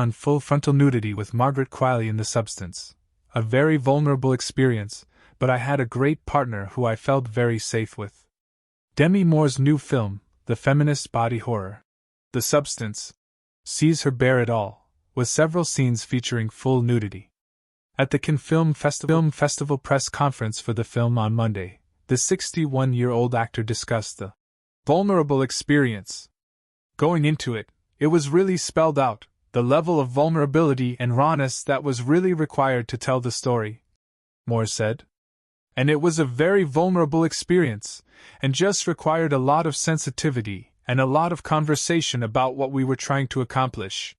on full frontal nudity with Margaret Qualley in The Substance. A very vulnerable experience, but I had a great partner who I felt very safe with. Demi Moore's new film, the feminist body horror, The Substance, sees her bare it all, with several scenes featuring full nudity. At the Cannes Film Festival press conference for the film on Monday, the 61-year-old actor discussed the vulnerable experience. Going into it, it was really spelled out, the level of vulnerability and rawness that was really required to tell the story, Moore said. And it was a very vulnerable experience, and just required a lot of sensitivity and a lot of conversation about what we were trying to accomplish.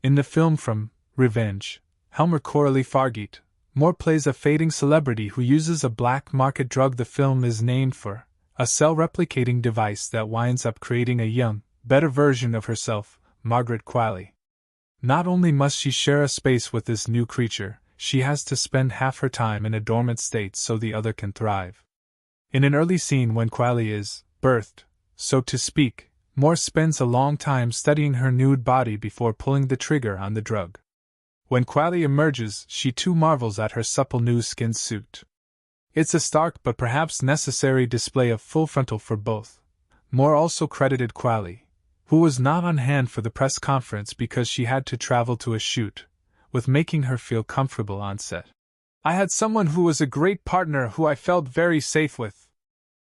In the film From Revenge, Helmer Coralie Fargeet, Moore plays a fading celebrity who uses a black market drug the film is named for, a cell-replicating device that winds up creating a young, better version of herself, Margaret Qualley. Not only must she share a space with this new creature, she has to spend half her time in a dormant state so the other can thrive. In an early scene when Qualley is birthed, so to speak, Moore spends a long time studying her nude body before pulling the trigger on the drug. When Qualley emerges, she too marvels at her supple new skin suit. It's a stark but perhaps necessary display of full frontal for both. Moore also credited Qualley, who was not on hand for the press conference because she had to travel to a shoot, with making her feel comfortable on set. I had someone who was a great partner who I felt very safe with.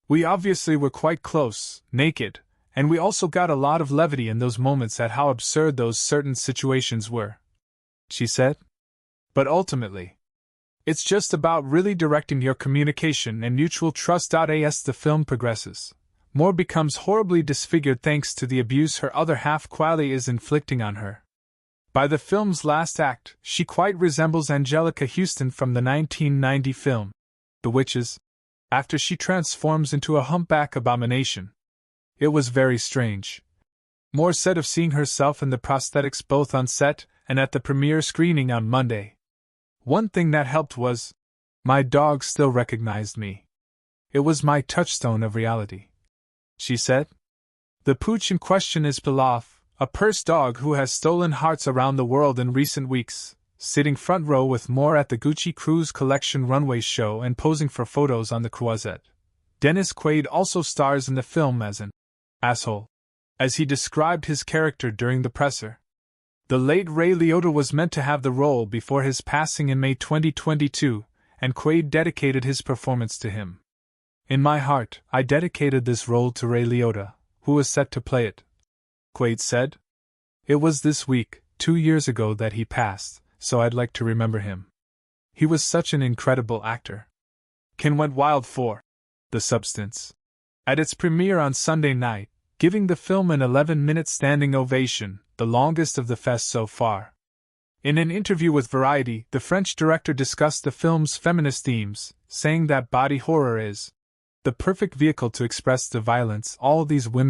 We obviously were quite close, naked, and we also got a lot of levity in those moments at how absurd those certain situations were, she said. But ultimately, it's just about really directing your communication and mutual trust. As the film progresses, Moore becomes horribly disfigured thanks to the abuse her other half Qualley is inflicting on her. By the film's last act, she quite resembles Angelica Houston from the 1990 film, The Witches, after she transforms into a humpback abomination. It was very strange, Moore said of seeing herself in the prosthetics both on set and at the premiere screening on Monday. One thing that helped was, my dog still recognized me. It was my touchstone of reality, she said. The pooch in question is Pilaf, a purse dog who has stolen hearts around the world in recent weeks, sitting front row with Moore at the Gucci Cruise Collection runway show and posing for photos on the Croisette. Dennis Quaid also stars in the film as an asshole, as he described his character during the presser. The late Ray Liotta was meant to have the role before his passing in May 2022, and Quaid dedicated his performance to him. In my heart, I dedicated this role to Ray Liotta, who was set to play it, Quaid said. It was this week, 2 years ago, that he passed, so I'd like to remember him. He was such an incredible actor. Cannes went wild for The Substance at its premiere on Sunday night, giving the film an 11-minute standing ovation, the longest of the fest so far. In an interview with Variety, the French director discussed the film's feminist themes, saying that body horror is the perfect vehicle to express the violence all these women